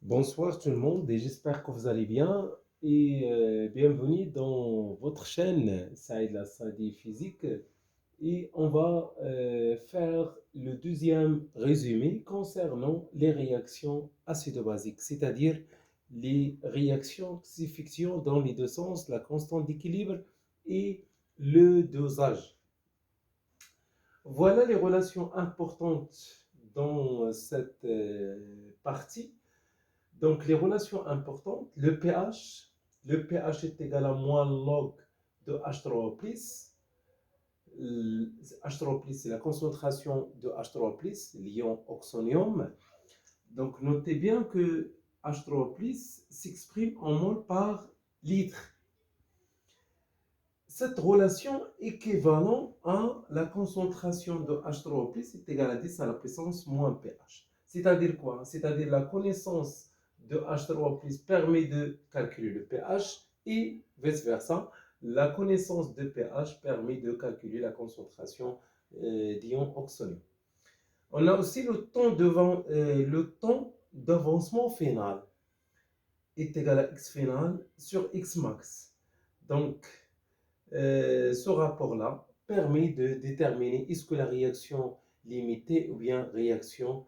Bonsoir tout le monde et j'espère que vous allez bien et bienvenue dans votre chaîne Saïd La Sadi Physique et on va faire le deuxième résumé concernant les réactions acido-basiques, c'est-à-dire les réactions qui s'effectuent dans les deux sens, la constante d'équilibre et le dosage. Voilà les relations importantes dans cette partie. Donc, les relations importantes, le pH est égal à moins log de H3O+. H3O+, c'est la concentration de H3O+, l'ion oxonium. Donc, notez bien que H3O+, s'exprime en mol par litre. Cette relation équivalente à la concentration de H3O+, est égale à 10 à la puissance moins pH. C'est-à-dire quoi? C'est-à-dire la connaissance de H3O+, permet de calculer le pH et vice-versa. La connaissance de pH permet de calculer la concentration d'ion oxonium. On a aussi le temps d'avancement final est égal à x final sur x max. Donc, ce rapport-là permet de déterminer est-ce que la réaction limitée ou bien réaction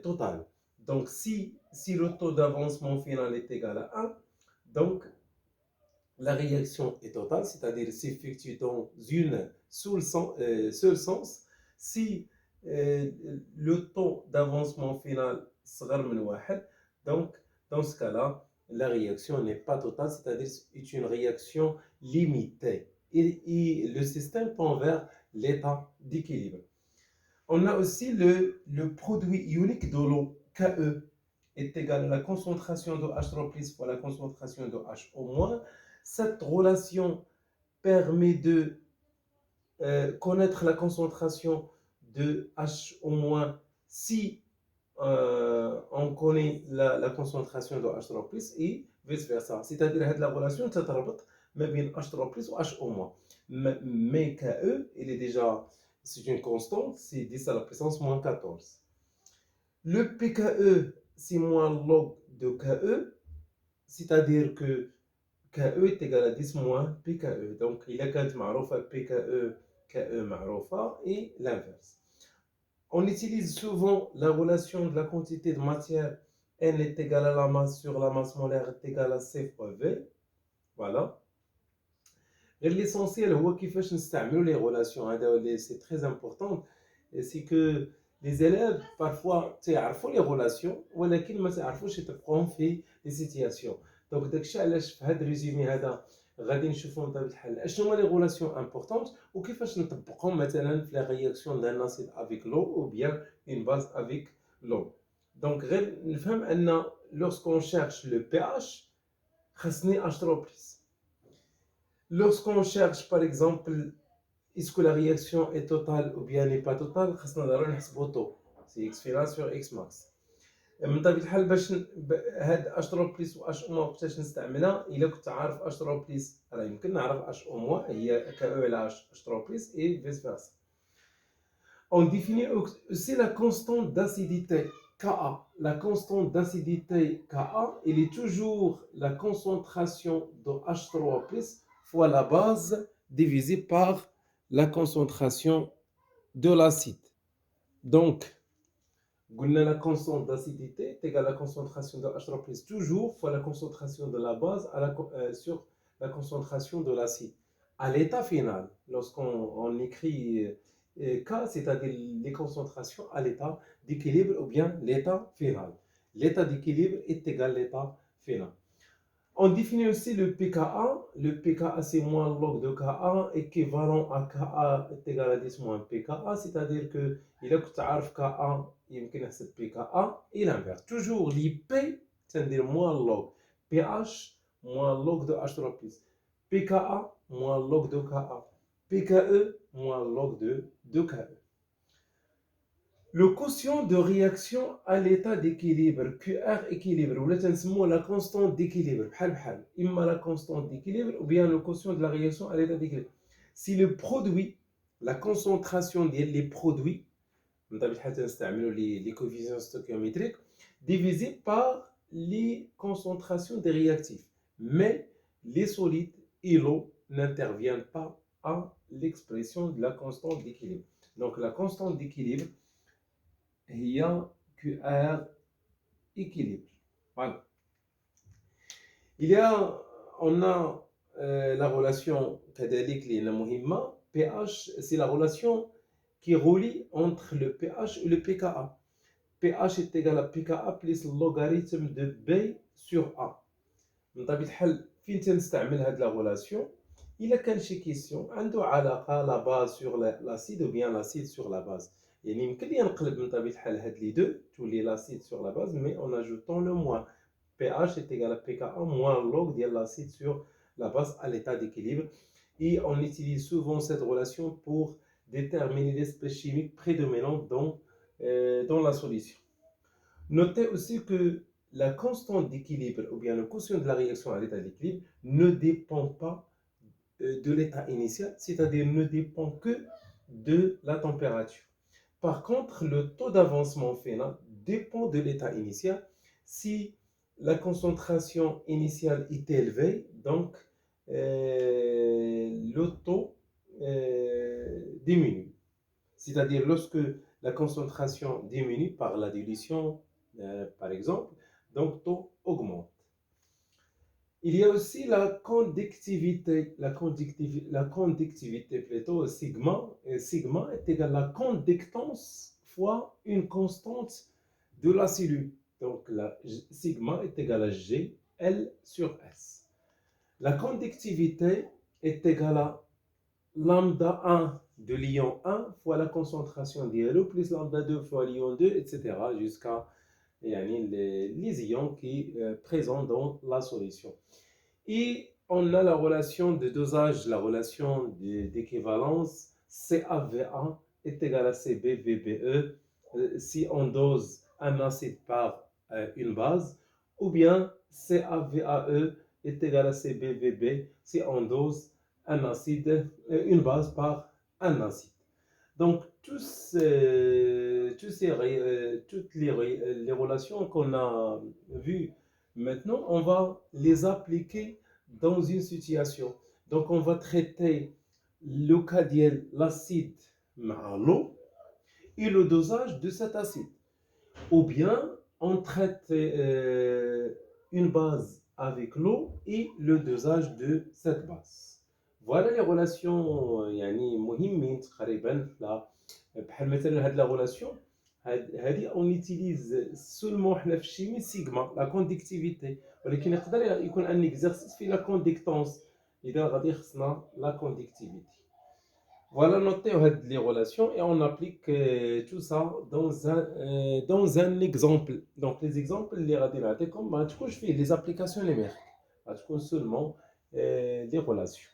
totale. Donc, si le taux d'avancement final est égal à 1, donc la réaction est totale, c'est-à-dire s'effectue dans une seul sens. Si le taux d'avancement final sera من واحد, donc dans ce cas-là, la réaction n'est pas totale, c'est-à-dire c'est une réaction limitée. Et le système tend vers l'état d'équilibre. On a aussi le produit ionique de l'eau, Ke, est égal à la concentration de H3+ fois la concentration de HO-. Cette relation permet de connaître la concentration de HO- si on connaît la concentration de H3+ et vice-versa. C'est-à-dire que la relation تتربط ما بين H3+ ou HO-. Mais Ke, il est déjà, c'est une constante, c'est 10 à la puissance moins 14. Le pKe, c'est moins log de Ke, c'est-à-dire que Ke est égal à 10 moins pKe. Donc, il a كانت معروفة pKe, Ke معروفة et l'inverse. On utilise souvent la relation de la quantité de matière N est égal à la masse sur la masse molaire est égal à C fois V. Voilà. L'essentiel هو كيفاش نستعملوا les relations. C'est très important. C'est que les élèves parfois تعرفوا les relations ولكن ما تعرفوش يطبقوهم في les situations. Donc داكشي علاش في هذا الريزومي هذا غادي نشوفوا بطبيعه الحال اشنو هما لي غولاسيون امبورطونت وكيفاش نطبقهم مثلا في لا رياكسيون دان اسيد افيك لو او بيان اون باز افيك لو. دونك غير نفهم ان لورسكون شيرش لو بي اش خاصني اشرب بليس. Lorsqu'on cherche, par exemple, est-ce que la réaction est totale ou bien n'est pas totale, خاصنا ضروري نحسبوا الطو. C'est x final sur x max. من طبيعة الحال باش هاد اشرو بليس و اش او وقتاش نستعملها الا كنت عارف اشرو بليس راه يمكن نعرف اش او هي ك او على اشرو بليس اي فيس فيرسا. On définit aussi la constante d'acidité Ka. La constante d'acidité Ka, il est toujours la concentration de H3+ fois la base divisée par la concentration de l'acide. Donc, la constante d'acidité est égale à la concentration de H3+, toujours fois la concentration de la base sur la concentration de l'acide. À l'état final, lorsqu'on écrit K, c'est-à-dire les concentrations à l'état d'équilibre ou bien l'état final. L'état d'équilibre est égal à l'état final. On définit aussi le pKa. Le pKa, c'est moins log de Ka, équivalent à Ka est égal à 10 moins pKa, c'est-à-dire que il a que tu as Ka, il y a pKa, et l'inverse. Toujours l'IP, c'est-à-dire moins log. pH, moins log de H3+. pKa, moins log de Ka. pKe, moins log de Ke. Le quotient de réaction à l'état d'équilibre, QR équilibre, ou la constante d'équilibre, imma la constante d'équilibre ou bien le quotient de la réaction à l'état d'équilibre. Si le produit, la concentration des produits من طبيعة الحال تنستعملوا les coefficients stoichiométriques divisé par les concentrations des réactifs. Mais les solides et l'eau n'interviennent pas à l'expression de la constante d'équilibre. Donc la constante d'équilibre, il y a QR équilibre. Voilà. On a la relation كذلك اللي هنا مهمة pH, c'est la relation qui relie entre le pH et le pKa. pH est égal à pKa plus le logarithme de B sur A. من طبيعة الحال فين تنستعمل هاد لا relation إلا كان شي كيسيون عنده علاقة لا باز سور لاسيد ou bien l'acide sur la base. يعني يمكن لي نقلب من طبيعة الحال هاد لي دو تولي l'acide sur la base mais en ajoutant le moins. pH est égal à pKa moins log ديال l'acide sur la base à l'état d'équilibre. Et on utilise souvent cette relation pour déterminer l'espèce chimique prédominante dans la solution. Notez aussi que la constante d'équilibre ou bien le quotient de la réaction à l'état d'équilibre ne dépend pas de l'état initial, c'est-à-dire ne dépend que de la température. Par contre, le taux d'avancement final dépend de l'état initial. Si la concentration initiale est élevée, donc le taux diminue. C'est-à-dire lorsque la concentration diminue par la dilution, par exemple, donc le taux augmente. Il y a aussi la conductivité. La conductivité plutôt, sigma. Sigma est égal à la conductance fois une constante de la cellule. Donc, la sigma est égal à G, L sur S. La conductivité est égale à lambda 1 de l'ion 1 fois la concentration d'ILO plus lambda 2 fois l'ion 2, etc. jusqu'à les ions qui présentent dans la solution. Et on a la relation de dosage, la relation d'équivalence CaVa est égal à CbVBE si on dose un acide par une base, ou bien CaVaE est égal à CbVB si on dose un acide, une base par un acide. Donc, toutes les relations qu'on a vues maintenant, on va les appliquer dans une situation. Donc, on va traiter le cas de l'acide à l'eau et le dosage de cet acide. Ou bien, on traite une base avec l'eau et le dosage de cette base. Voilà les relations يعني مهمين تقريبا بحال مثلا هاد لا relation هذه on utilise seulement حنا في الشيمي سيغما لا كونديكتيفيتي ولكن يقدر يكون ان اكزرسيس في لا كونديكتونس اذا غادي خصنا لا كونديكتيفيتي. Voilà, notez les relations et on applique tout ça dans un exemple. Donc, les exemples, les radinate, comme tu fais les applications numériques, tu seulement les relations.